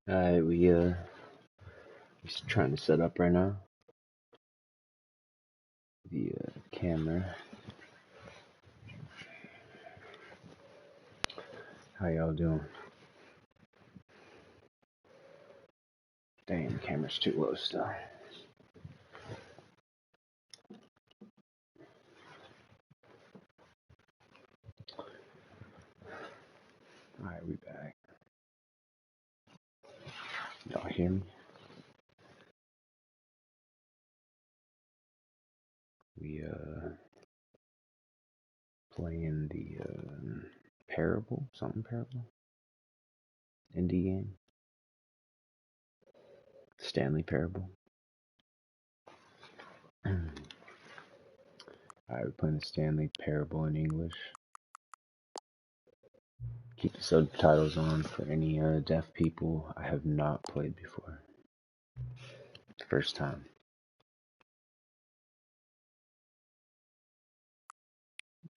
Alright, we're trying to set up right now the camera. How y'all doing? Dang, the camera's too low still. Alright, we back. Y'all hear me? We playing the Parable, something Parable? Indie game? Stanley Parable. Alright, we're playing the Stanley Parable in English. Keep the subtitles on for any deaf people. I have not played before. First time.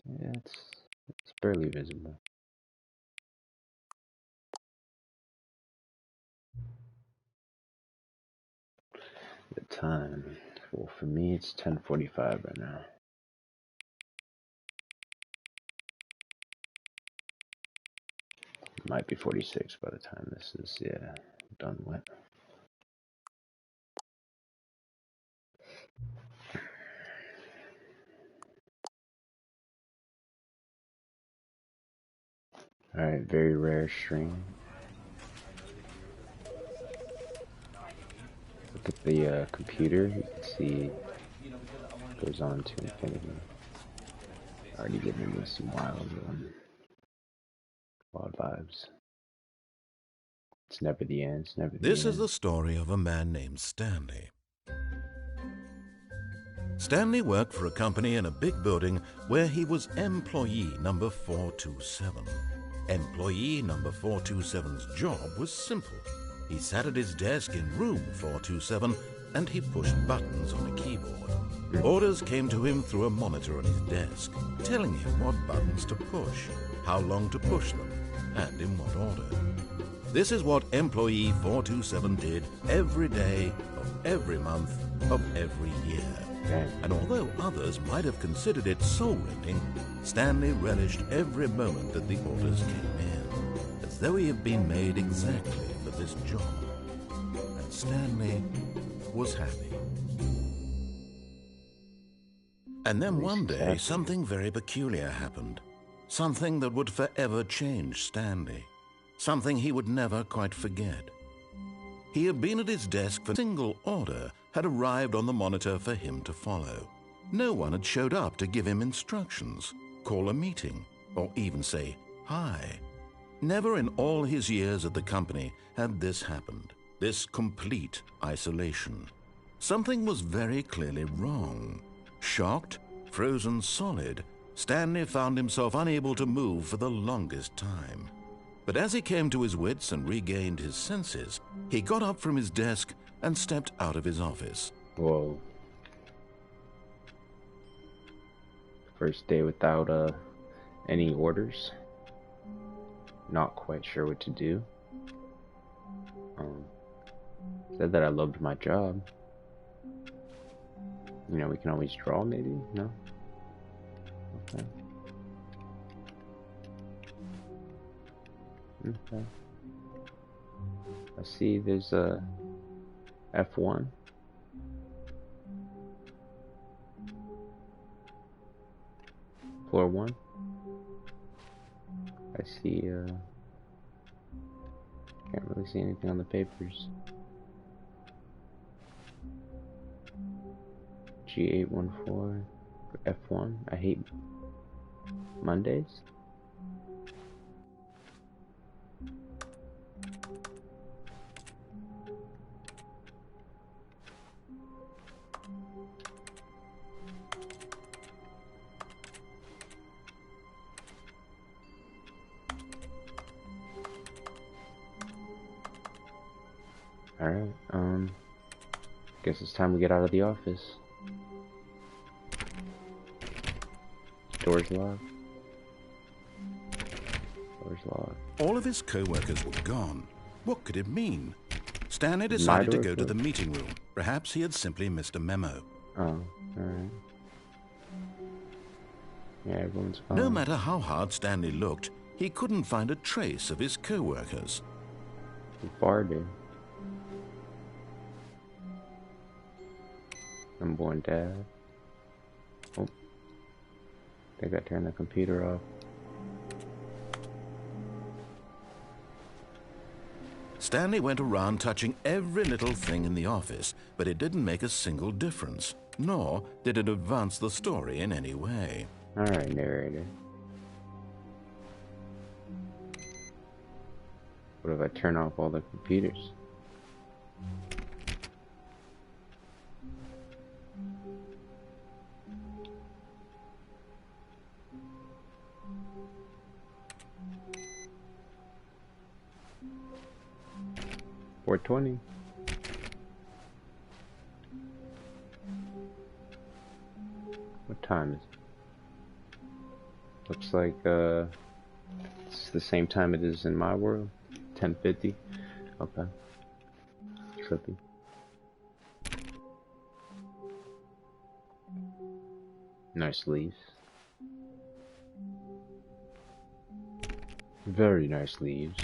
Yeah, it's barely visible. The time. Well, for me, it's 10:45 right now. It might be 46 by the time this is, done with. Alright, very rare stream. Look at the computer, you can see it goes on to infinity. Already giving me some wild vibes. It's never the end, it's never the end. This is the story of a man named Stanley. Stanley worked for a company in a big building where he was employee number 427. Employee number 427's job was simple. He sat at his desk in room 427 and he pushed buttons on a keyboard. Orders came to him through a monitor on his desk, telling him what buttons to push, how long to push them, and in what order. This is what employee 427 did every day of every month of every year. And although others might have considered it soul-rending, Stanley relished every moment that the orders came in, as though he had been made exactly for this job. And Stanley was happy. And then one day, something very peculiar happened. Something that would forever change Stanley. Something he would never quite forget. He had been at his desk for a single order had arrived on the monitor for him to follow. No one had showed up to give him instructions, call a meeting, or even say hi. Never in all his years at the company had this happened, this complete isolation. Something was very clearly wrong. Shocked, frozen solid, Stanley found himself unable to move for the longest time. But as he came to his wits and regained his senses, he got up from his desk and stepped out of his office. Whoa. First day without any orders. Not quite sure what to do. Said that I loved my job. You know, we can always draw maybe? No? Okay. Okay. I see there's a F1. Floor 1. I see can't really see anything on the papers. G814 F1. I hate Mondays. Alright, guess it's time we get out of the office. Door's locked. Door's locked. All of his co-workers were gone, What could it mean? Stanley My decided to door go to closed. the meeting room. Perhaps he had simply missed a memo. Oh, alright. Yeah, everyone's fine. No matter how hard Stanley looked, he couldn't find a trace of his co-workers. Farted. Unborn dad. Oh. They got to turn the computer off. Stanley went around touching every little thing in the office, but it didn't make a single difference, nor did it advance the story in any way. Alright, narrator. What if I turn off all the computers? $4.20. What time is it? Looks like it's the same time it is in my world. 10:50. Okay. Trippy. Nice leaves. Very nice leaves.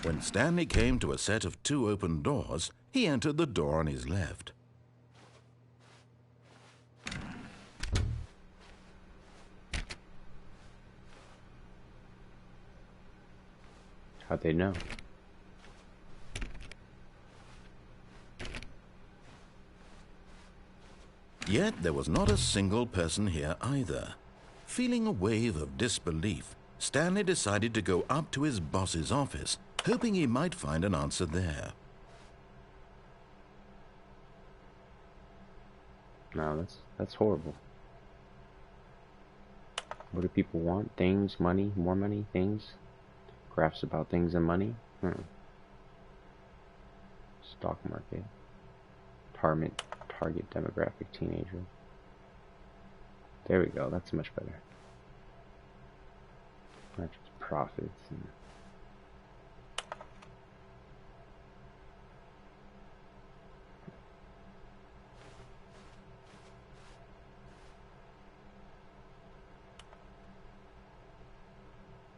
When Stanley came to a set of 2 open doors, he entered the door on his left. How'd they know? Yet there was not a single person here either. Feeling a wave of disbelief, Stanley decided to go up to his boss's office, hoping he might find an answer there. No, that's horrible. What do people want? Things, money, more money, things? Graphs about things and money? Stock market. Target demographic teenager. There we go, that's much better. Not just profits and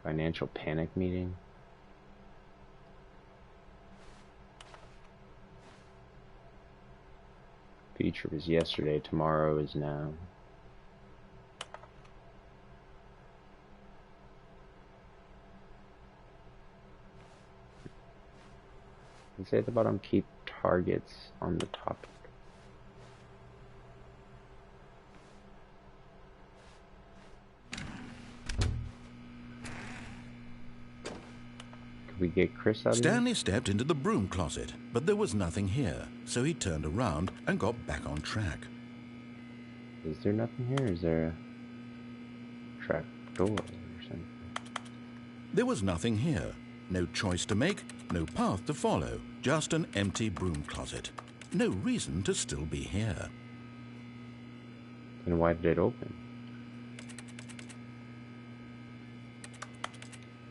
financial panic meeting. Future was yesterday, tomorrow is now. And say at the bottom, keep targets on the topic. Could we get Chris out of here? Stanley stepped into the broom closet, but there was nothing here, so he turned around and got back on track. Is there nothing here? Is there a trap door or something? There was nothing here. No choice to make, no path to follow, just an empty broom closet. No reason to still be here. Then why did it open?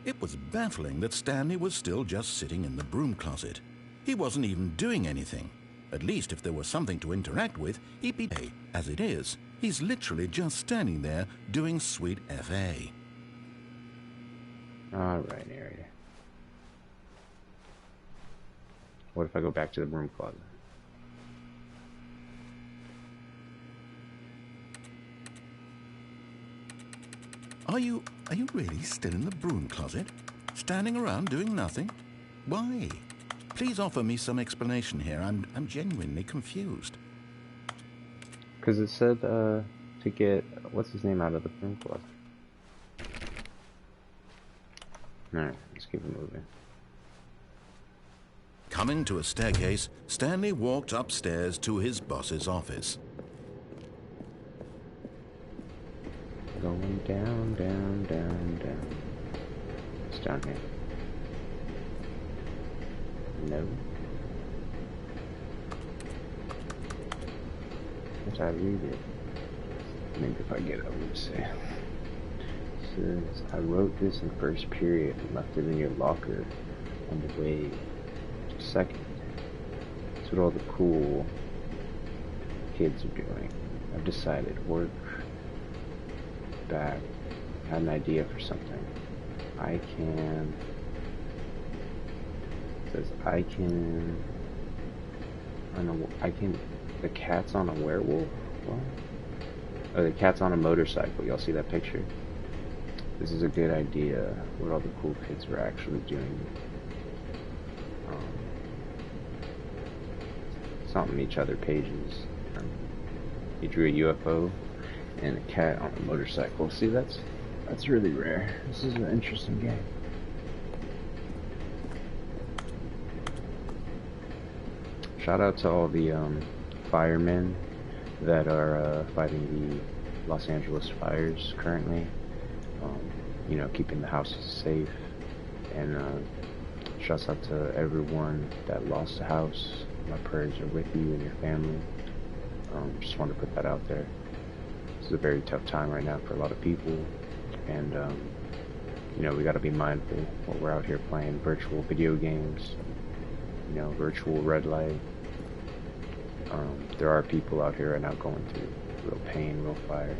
It was baffling that Stanley was still just sitting in the broom closet. He wasn't even doing anything. At least if there was something to interact with, he'd be paid. As it is, he's literally just standing there doing sweet FA. Alright, area. What if I go back to the broom closet? Are you really still in the broom closet? Standing around doing nothing? Why? Please offer me some explanation here. I'm genuinely confused. Because it said to get what's his name out of the broom closet. Alright, let's keep it moving. Coming to a staircase, Stanley walked upstairs to his boss's office. Going down, down, down, down. It's down here. No. Once I read it, maybe if I get up, let's see. says, I wrote this in first period and left it in your locker on the way to second. That's what all the cool kids are doing. I've decided, work back, had an idea for something. I can, it says, I can, the cat's on a werewolf? What? Oh, the cat's on a motorcycle. Y'all see that picture? This is a good idea, what all the cool kids were actually doing. Something each other pages. He drew a UFO and a cat on a motorcycle. See, that's really rare. This is an interesting game. Shout out to all the firemen that are fighting the Los Angeles fires currently. You know, keeping the houses safe. And shouts out to everyone that lost a house. My prayers are with you and your family. Just wanted to put that out there. This is a very tough time right now for a lot of people. And, you know, we got to be mindful while we're out here playing virtual video games. You know, virtual red light. There are people out here right now going through real pain, real fire.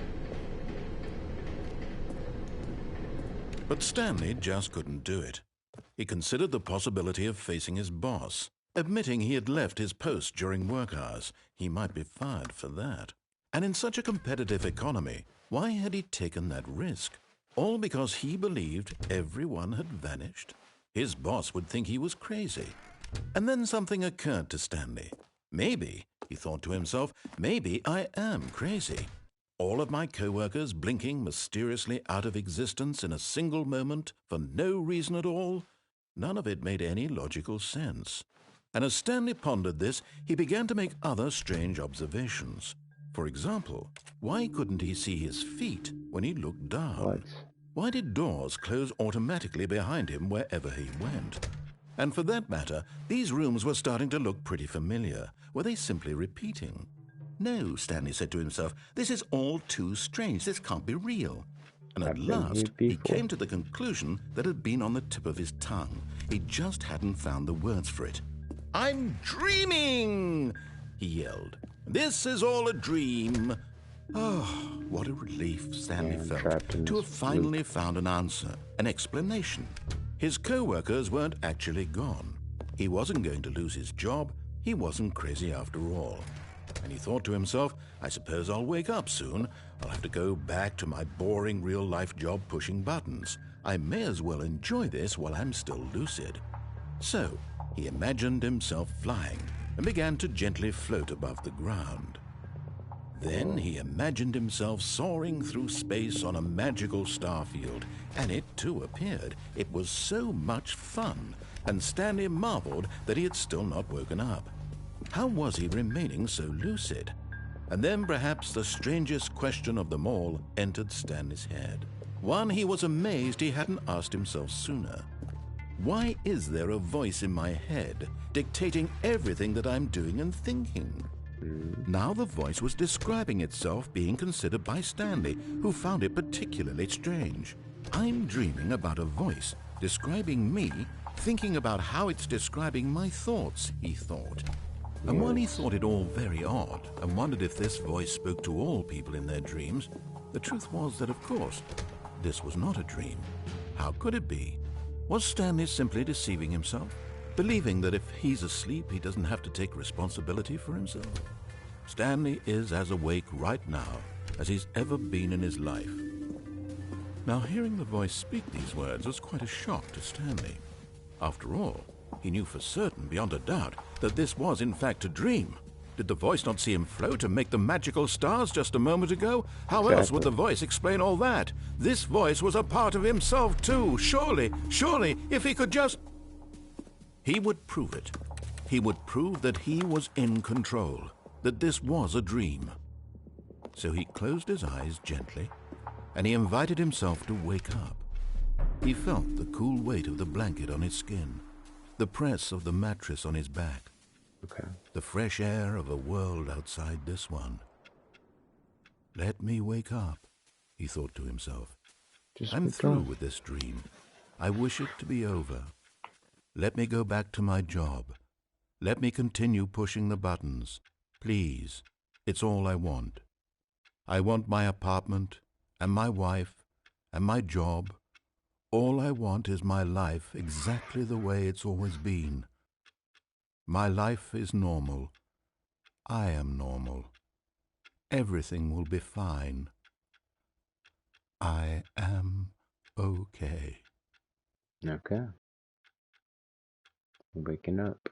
But Stanley just couldn't do it. He considered the possibility of facing his boss, admitting he had left his post during work hours. He might be fired for that. And in such a competitive economy, why had he taken that risk? All because he believed everyone had vanished? His boss would think he was crazy. And then something occurred to Stanley. Maybe, he thought to himself, maybe I am crazy. All of my co-workers blinking mysteriously out of existence in a single moment for no reason at all? None of it made any logical sense. And as Stanley pondered this, he began to make other strange observations. For example, why couldn't he see his feet when he looked down? What? Why did doors close automatically behind him wherever he went? And for that matter, these rooms were starting to look pretty familiar. Were they simply repeating? No, Stanley said to himself, this is all too strange. This can't be real. And at last, he came to the conclusion that had been on the tip of his tongue. He just hadn't found the words for it. I'm dreaming, he yelled. This is all a dream. Oh, what a relief Stanley felt to have finally found an answer, an explanation. His co-workers weren't actually gone. He wasn't going to lose his job. He wasn't crazy after all. And he thought to himself, I suppose I'll wake up soon. I'll have to go back to my boring real-life job pushing buttons. I may as well enjoy this while I'm still lucid. So, he imagined himself flying and began to gently float above the ground. Then he imagined himself soaring through space on a magical starfield, and it too appeared. It was so much fun, and Stanley marveled that he had still not woken up. How was he remaining so lucid? And then perhaps the strangest question of them all entered Stanley's head. One he was amazed he hadn't asked himself sooner. Why is there a voice in my head dictating everything that I'm doing and thinking? Now the voice was describing itself being considered by Stanley, who found it particularly strange. I'm dreaming about a voice describing me, thinking about how it's describing my thoughts, he thought. And while he thought it all very odd and wondered if this voice spoke to all people in their dreams, the truth was that, of course, this was not a dream. How could it be? Was Stanley simply deceiving himself, believing that if he's asleep, he doesn't have to take responsibility for himself? Stanley is as awake right now as he's ever been in his life. Now, hearing the voice speak these words was quite a shock to Stanley. After all, he knew for certain, beyond a doubt, that this was in fact a dream. Did the voice not see him float and make the magical stars just a moment ago? How else would the voice explain all that? This voice was a part of himself too. Surely, if he could just... He would prove it. He would prove that he was in control, that this was a dream. So he closed his eyes gently, and he invited himself to wake up. He felt the cool weight of the blanket on his skin, the press of the mattress on his back, the fresh air of a world outside this one. Let me wake up, he thought to himself. Just I'm moved through on. with this dream. I wish it to be over. Let me go back to my job. Let me continue pushing the buttons. Please, it's all I want. I want my apartment, and my wife, and my job. All I want is my life exactly the way it's always been. My life is normal. I am normal. Everything will be fine. I am okay. Okay. Waking up.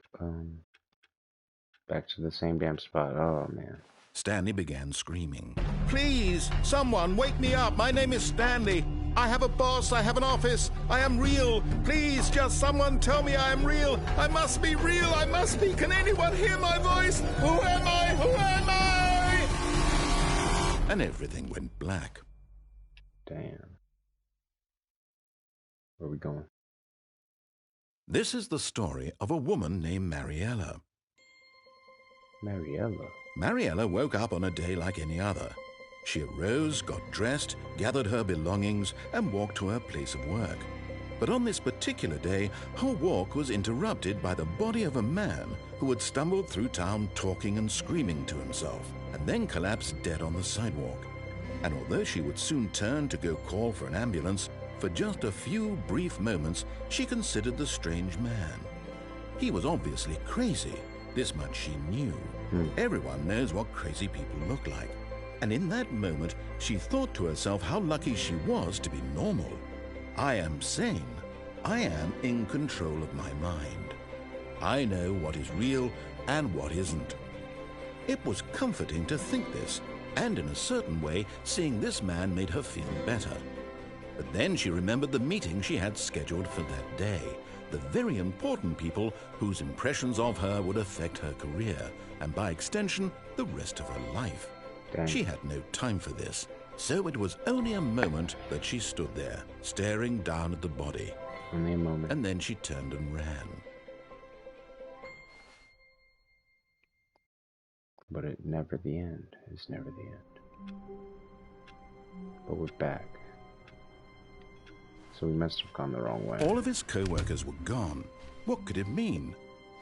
Back to the same damn spot. Oh, man. Stanley began screaming. Please, someone, wake me up. My name is Stanley. I have a boss. I have an office. I am real. Please, just someone tell me I am real. I must be real. I must be. Can anyone hear my voice? Who am I? Who am I? And everything went black. Damn. Where are we going? This is the story of a woman named Mariella. Mariella. Mariella woke up on a day like any other. She arose, got dressed, gathered her belongings, and walked to her place of work. But on this particular day, her walk was interrupted by the body of a man who had stumbled through town talking and screaming to himself, and then collapsed dead on the sidewalk. And although she would soon turn to go call for an ambulance, for just a few brief moments she considered the strange man. He was obviously crazy. This much she knew. Everyone knows what crazy people look like. And in that moment, she thought to herself how lucky she was to be normal. I am sane. I am in control of my mind. I know what is real and what isn't. It was comforting to think this, and in a certain way, seeing this man made her feel better. But then she remembered the meeting she had scheduled for that day. The very important people whose impressions of her would affect her career, and by extension, the rest of her life. Dang. She had no time for this, so it was only a moment that she stood there, staring down at the body. Only a moment. And then she turned and ran. But it never the end. It's never the end. But we're back. So we must have gone the wrong way. All of his co-workers were gone. What could it mean?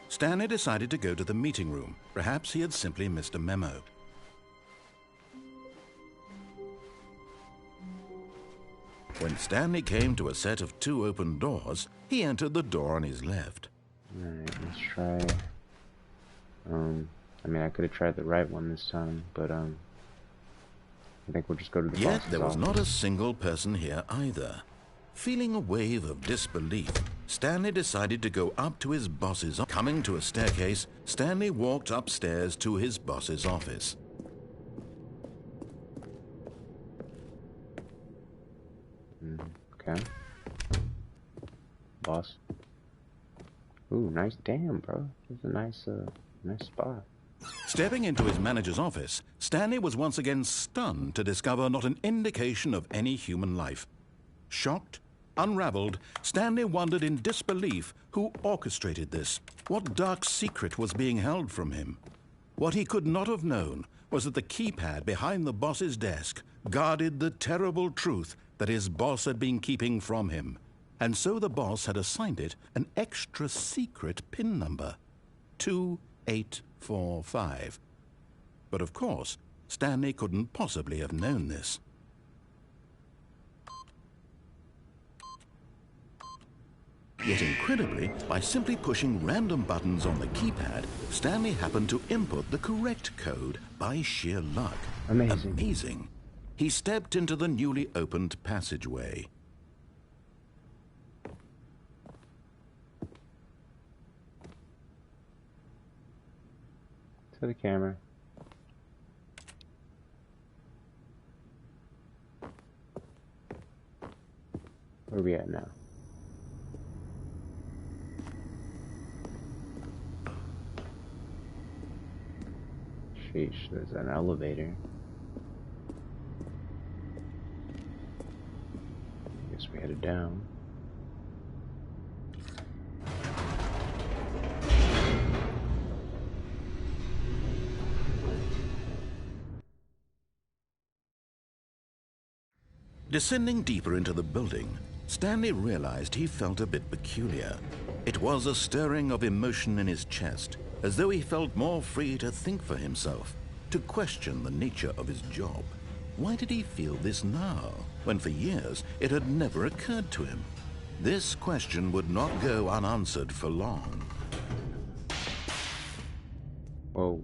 Stanley decided to go to the meeting room. Perhaps he had simply missed a memo. When Stanley came to a set of 2 open doors, he entered the door on his left. Alright, let's try... I mean, I could have tried the right one this time, but, I think we'll just go to the Yet boss's there was office. not a single person here either. Feeling a wave of disbelief, Stanley decided to go up to his boss's office. Coming to a staircase, Stanley walked upstairs to his boss's office. Okay. Boss. Ooh, nice. Damn, bro. This is a nice, nice spot. Stepping into his manager's office, Stanley was once again stunned to discover not an indication of any human life. Shocked, unraveled, Stanley wondered in disbelief who orchestrated this. What dark secret was being held from him? What he could not have known was that the keypad behind the boss's desk guarded the terrible truth that his boss had been keeping from him. And so the boss had assigned it an extra secret PIN number, 2845. But of course, Stanley couldn't possibly have known this. Yet incredibly, by simply pushing random buttons on the keypad, Stanley happened to input the correct code by sheer luck. Amazing. Amazing. He stepped into the newly opened passageway. To the camera. Where are we at now? Sheesh, there's an elevator. Guess we headed down. Descending deeper into the building, Stanley realized he felt a bit peculiar. It was a stirring of emotion in his chest, as though he felt more free to think for himself, to question the nature of his job. Why did he feel this now, when for years it had never occurred to him? This question would not go unanswered for long. Whoa.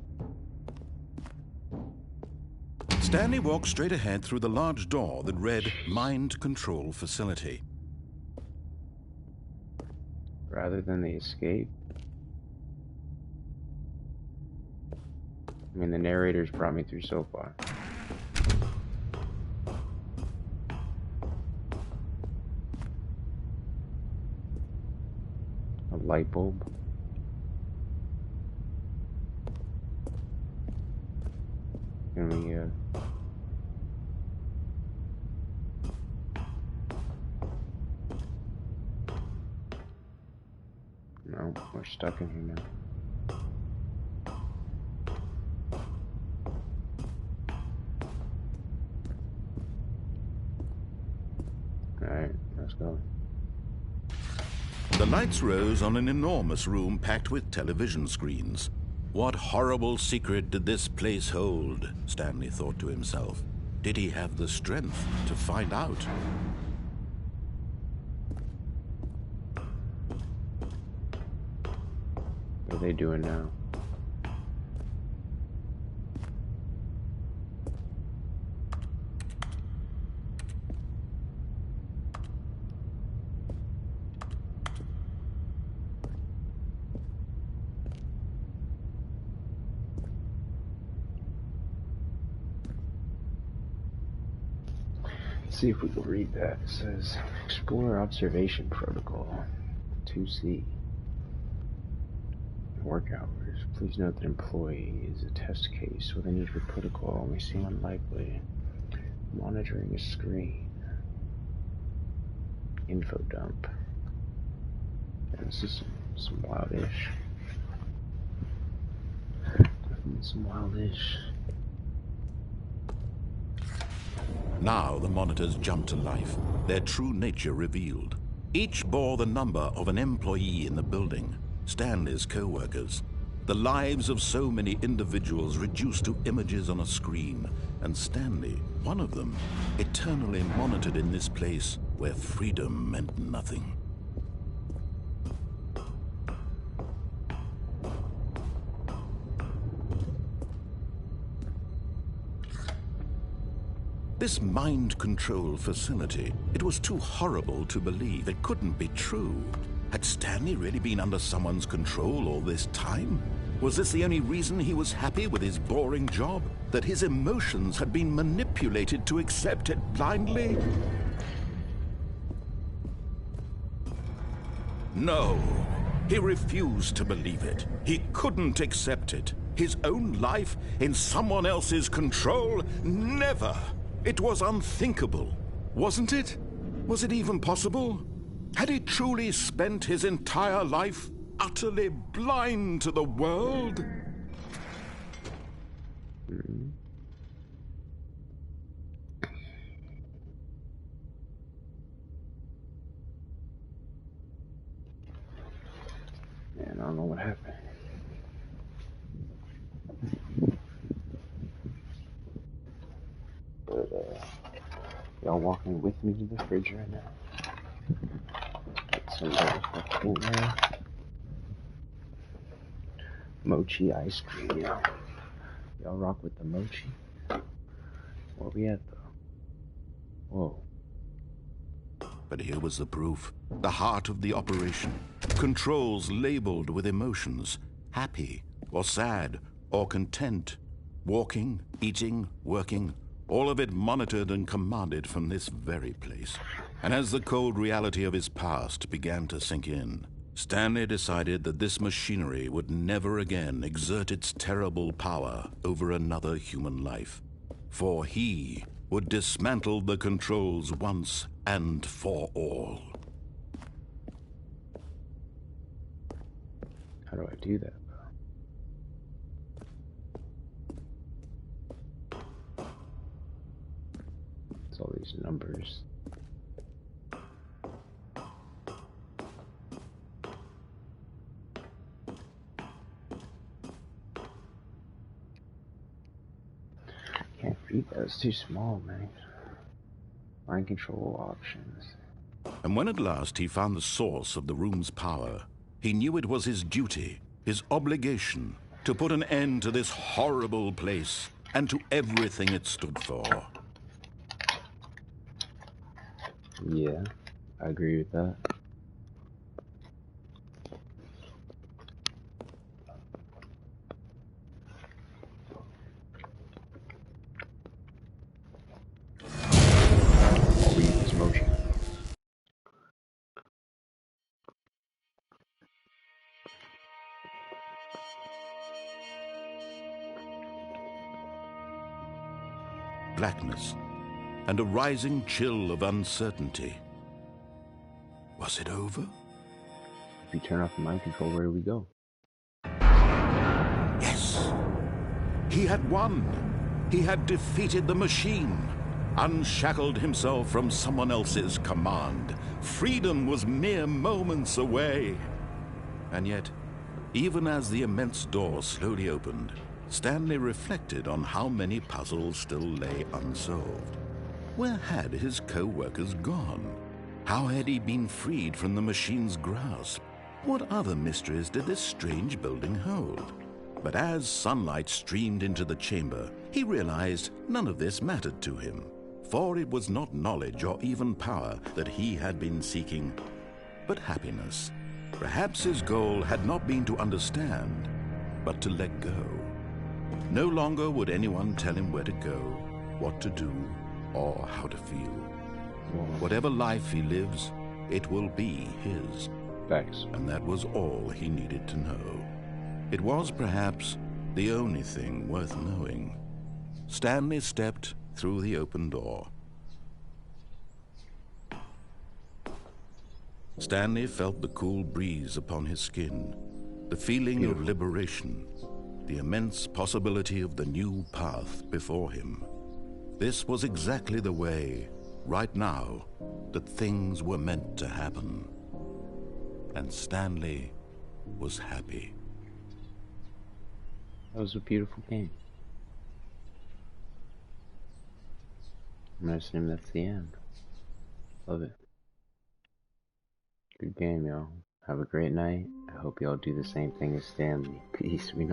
Stanley walked straight ahead through the large door that read Mind Control Facility. Rather than the escape? I mean, the narrator's brought me through so far. A light bulb. Can we, no, we're stuck in here now. Alright, let's go. The lights rose on an enormous room packed with television screens. What horrible secret did this place hold? Stanley thought to himself. Did he have the strength to find out? What are they doing now? See if we can read that. It says, Explore Observation Protocol 2C. Work hours. Please note that employee is a test case with a need for protocol may seem unlikely. Monitoring a screen. Info dump. And this is some wildish. Definitely some wildish. Now the monitors jumped to life, their true nature revealed. Each bore the number of an employee in the building, Stanley's co-workers. The lives of so many individuals reduced to images on a screen, and Stanley, one of them, eternally monitored in this place where freedom meant nothing. This mind control facility, it was too horrible to believe. It couldn't be true. Had Stanley really been under someone's control all this time? Was this the only reason he was happy with his boring job? That his emotions had been manipulated to accept it blindly? No, he refused to believe it. He couldn't accept it. His own life in someone else's control? Never! It was unthinkable, wasn't it? Was it even possible? Had he truly spent his entire life utterly blind to the world? Man, I don't know what happened. But, y'all walking with me to the fridge right now. Get some motherfucking in there. Mochi ice cream, y'all. Y'all rock with the mochi? Where we at, though? Whoa. But here was the proof. The heart of the operation. Controls labeled with emotions. Happy, or sad, or content. Walking, eating, working. All of it monitored and commanded from this very place. And as the cold reality of his past began to sink in, Stanley decided that this machinery would never again exert its terrible power over another human life. For he would dismantle the controls once and for all. How do I do that, bro? It's all these numbers. Can't read those, too small, man. Mind control options. And when at last he found the source of the room's power, he knew it was his duty, his obligation, to put an end to this horrible place and to everything it stood for. Yeah, I agree with that. I'll read this motion. Blackness and a rising chill of uncertainty. Was it over? If you turn off the mind control, where do we go? Yes! He had won! He had defeated the machine, unshackled himself from someone else's command. Freedom was mere moments away. And yet, even as the immense door slowly opened, Stanley reflected on how many puzzles still lay unsolved. Where had his co-workers gone? How had he been freed from the machine's grasp? What other mysteries did this strange building hold? But as sunlight streamed into the chamber, he realized none of this mattered to him, for it was not knowledge or even power that he had been seeking, but happiness. Perhaps his goal had not been to understand, but to let go. No longer would anyone tell him where to go, what to do, or how to feel. Whatever life he lives, it will be his. Thanks. And that was all he needed to know. It was perhaps the only thing worth knowing. Stanley stepped through the open door. Stanley felt the cool breeze upon his skin, the feeling of liberation, the immense possibility of the new path before him. This was exactly the way, right now, that things were meant to happen. And Stanley was happy. That was a beautiful game. I'm gonna assume that's the end. Love it. Good game, y'all. Have a great night. I hope y'all do the same thing as Stanley. Peace. We